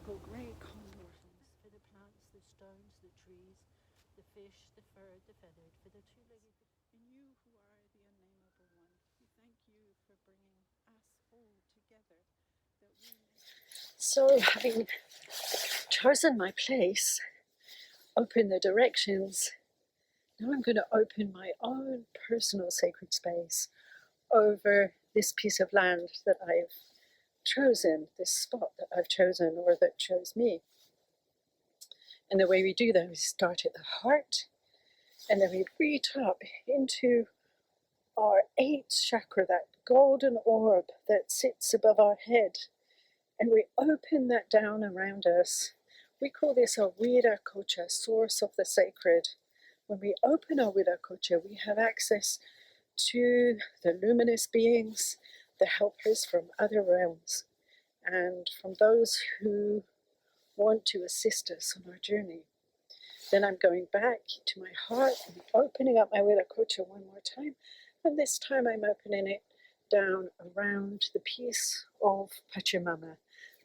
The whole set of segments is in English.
magical grey conversions for the plants, the stones, the trees, the fish, the fur, the feathered, for the two-legged. In you who are the unnamable one, we thank you for bringing us all together, that we may... So, having chosen my place, open the directions, now I'm going to open my own personal sacred space over this piece of land that I've chosen, this spot that I've chosen or that chose me. And the way we do that is start at the heart, and then we reach up into our eighth chakra, that golden orb that sits above our head, and we open that down around us. We call this our Viracocha, source of the sacred. When we open our Viracocha, we have access to the luminous beings, the helpers from other realms, and from those who want to assist us on our journey. Then I'm going back to my heart and opening up my Viracocha one more time, and this time I'm opening it down around the piece of Pachamama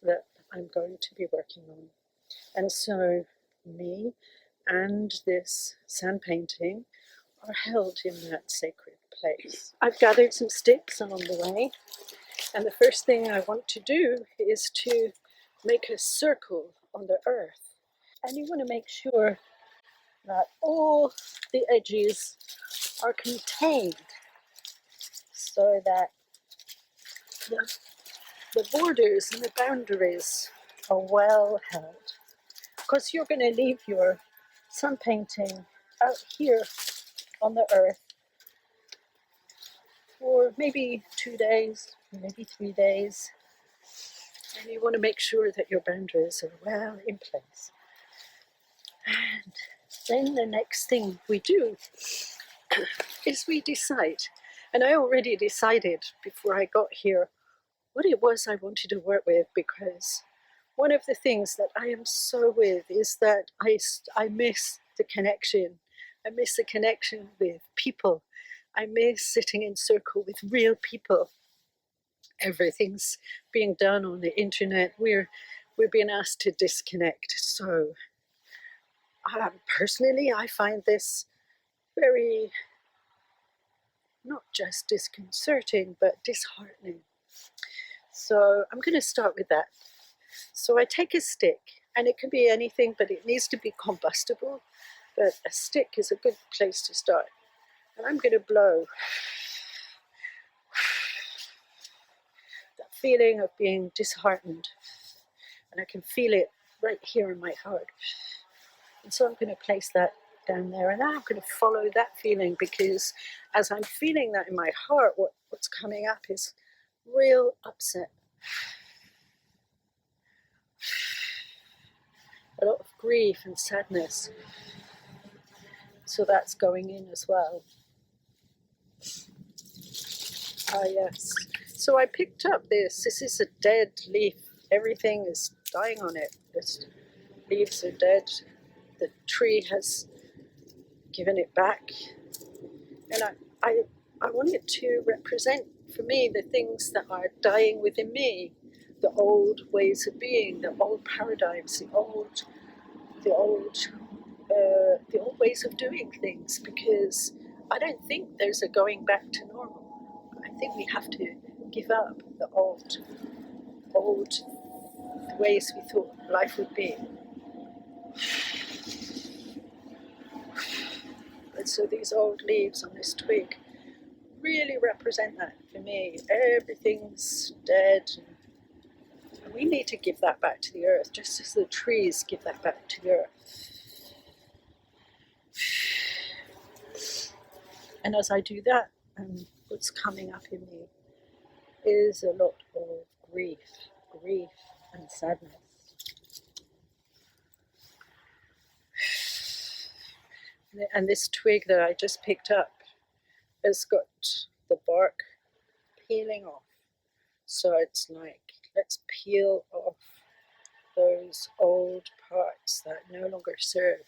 that I'm going to be working on. And so me and this sand painting are held in that sacred place. I've gathered some sticks along the way, and the first thing I want to do is to make a circle on the earth. And you want to make sure that all the edges are contained so that the borders and the boundaries are well held. Because you're going to leave your sun painting out here on the earth for maybe 2 days, maybe 3 days, and you want to make sure that your boundaries are well in place. And then the next thing we do is we decide, and I already decided before I got here what it was I wanted to work with, because one of the things that I am so with is that I miss the connection. I miss the connection with people. I miss sitting in circle with real people. Everything's being done on the internet. We're being asked to disconnect. So personally, I find this very, not just disconcerting, but disheartening. So I'm going to start with that. So I take a stick, and it can be anything, but it needs to be combustible. But a stick is a good place to start. And I'm going to blow. That feeling of being disheartened. And I can feel it right here in my heart. And so I'm going to place that down there, and now I'm going to follow that feeling, because as I'm feeling that in my heart, what's coming up is real upset. A lot of grief and sadness. So that's going in as well. Ah, yes. So I picked up this. This is a dead leaf. Everything is dying on it. The leaves are dead. The tree has given it back. And I want it to represent for me the things that are dying within me, the old ways of being, the old paradigms, the old ways of doing things, because I don't think there's a going back to normal. I think we have to give up the old ways we thought life would be. And so these old leaves on this twig really represent that for me. Everything's dead, and we need to give that back to the earth, just as the trees give that back to the earth. And as I do that, what's coming up in me is a lot of grief and sadness. And this twig that I just picked up has got the bark peeling off. So it's like, let's peel off those old parts that no longer serve.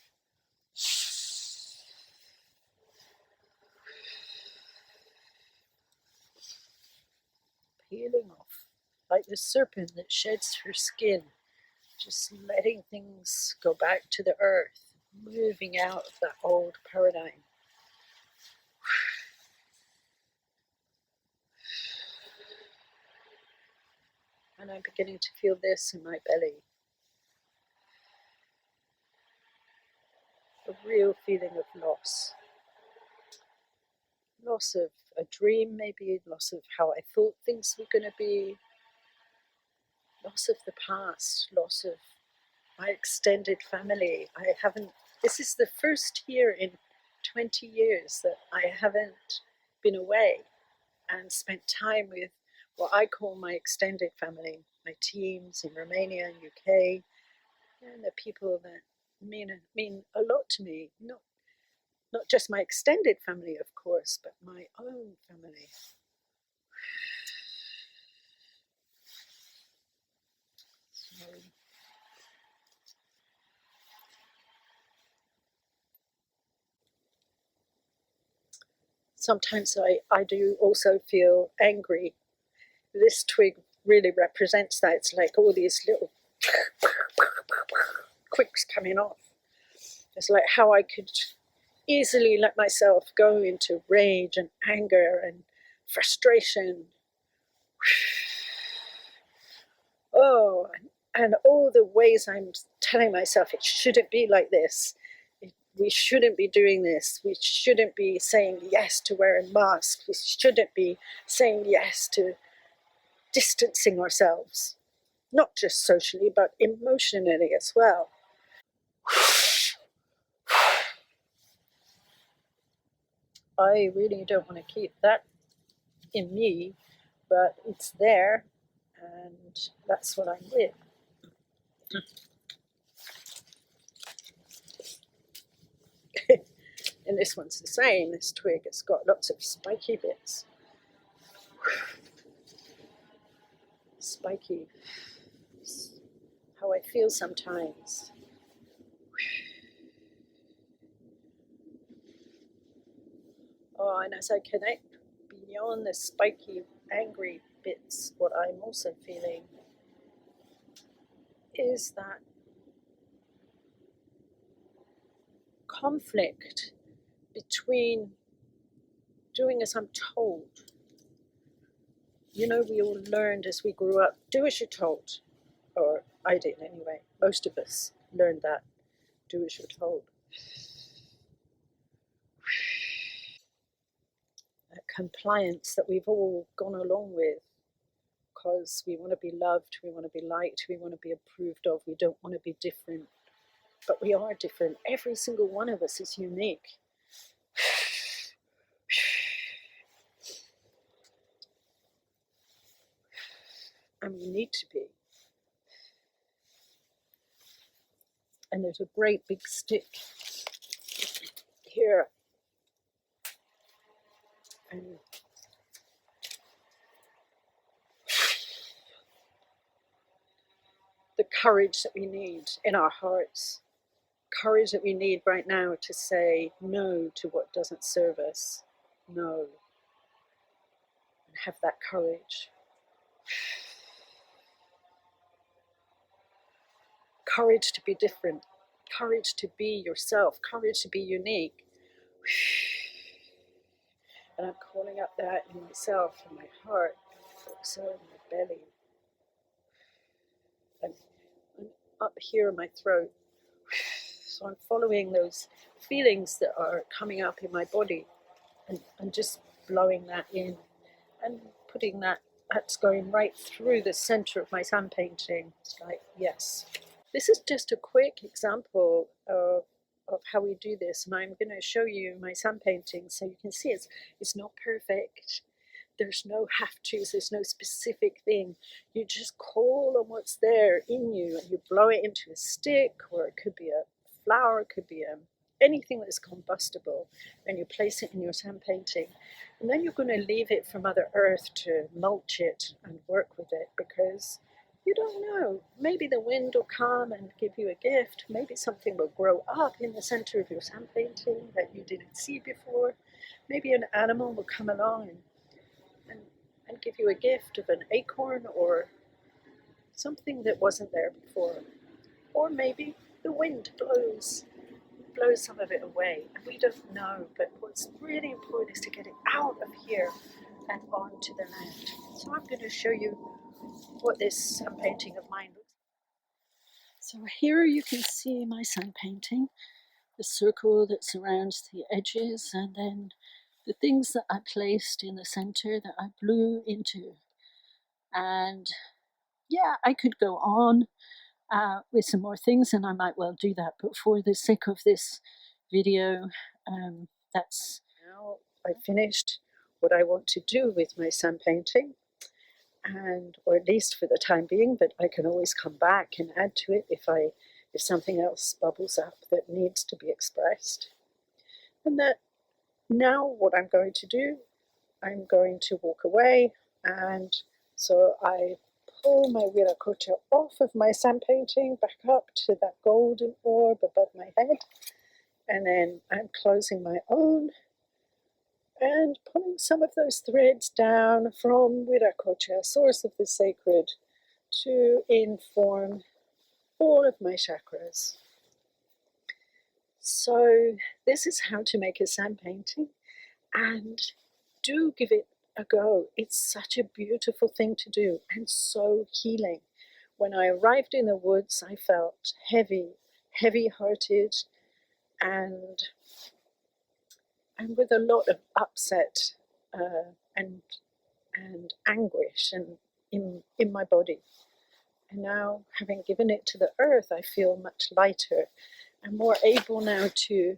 Peeling off, like the serpent that sheds her skin. just letting things go back to the earth, moving out of that old paradigm. And I'm beginning to feel this in my belly. A real feeling of loss. Loss of a dream, maybe, loss of how I thought things were going to be, loss of the past, loss of my extended family. This is the first year in 20 years that I haven't been away and spent time with what I call my extended family, my teams in Romania and UK, and the people that mean a lot to me. Not just my extended family, of course, but my own family. So, sometimes I do also feel angry. This twig really represents that. It's like all these little quicks coming off. It's like how I could easily let myself go into rage and anger and frustration. Oh, and all the ways I'm telling myself it shouldn't be like this. We shouldn't be doing this. We shouldn't be saying yes to wearing masks. We shouldn't be saying yes to distancing ourselves, not just socially, but emotionally as well. I really don't want to keep that in me, but it's there, and that's what I'm with. And this one's the same. This twig has got lots of spiky bits. Spiky. How I feel sometimes. Oh, and as I connect beyond the spiky, angry bits, what I'm also feeling is that conflict between doing as I'm told. You know, we all learned as we grew up, do as you're told. Or I did anyway. Most of us learned that. Do as you're told. Compliance that we've all gone along with because we want to be loved, we want to be liked, we want to be approved of, we don't want to be different. But we are different. Every single one of us is unique. And we need to be. And there's a great big stick here. And the courage that we need in our hearts, courage that we need right now to say no to what doesn't serve us. No. And have that courage. Courage to be different. Courage to be yourself. Courage to be unique. And I'm calling up that in myself, in my heart, also in my belly. And up here in my throat. So I'm following those feelings that are coming up in my body and just blowing that in and putting that's going right through the center of my sand painting. It's like, yes. This is just a quick example of how we do this, and I'm going to show you my sand painting so you can see it's not perfect. There's no have-tos, there's no specific thing. You just call on what's there in you and you blow it into a stick, or it could be a flower, it could be anything that's combustible, and you place it in your sand painting. And then you're going to leave it for Mother Earth to mulch it and work with it, because you don't know. Maybe the wind will come and give you a gift. Maybe something will grow up in the center of your sand painting that you didn't see before. Maybe an animal will come along and give you a gift of an acorn or something that wasn't there before. Or maybe the wind blows some of it away, and we don't know. But what's really important is to get it out of here and onto the land. So I'm going to show you what this sun painting of mine looks like. So here you can see my sun painting, the circle that surrounds the edges, and then the things that I placed in the center that I blew into. And yeah, I could go on with some more things, and I might well do that, but for the sake of this video, that's now I finished what I want to do with my sun painting, and or at least for the time being, but I can always come back and add to it if something else bubbles up that needs to be expressed. And that now what I'm going to do, I'm going to walk away, and so I pull my Viracocha off of my sand painting back up to that golden orb above my head, and then I'm closing my own and pulling some of those threads down from Viracocha, source of the sacred, to inform all of my chakras. So this is how to make a sand painting, and do give it a go. It's such a beautiful thing to do and so healing. When I arrived in the woods, I felt heavy-hearted, and with a lot of upset and anguish and in my body. And now, having given it to the earth, I feel much lighter and more able now to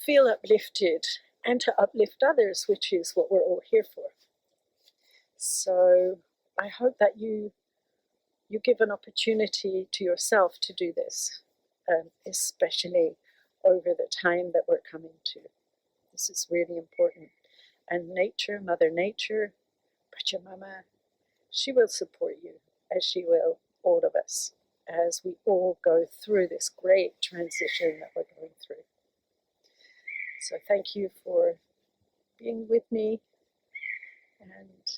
feel uplifted and to uplift others, which is what we're all here for. So I hope that you give an opportunity to yourself to do this, especially over the time that we're coming to. This is really important. And nature, Mother Nature, Pachamama, she will support you, as she will all of us, as we all go through this great transition that we're going through. So thank you for being with me, and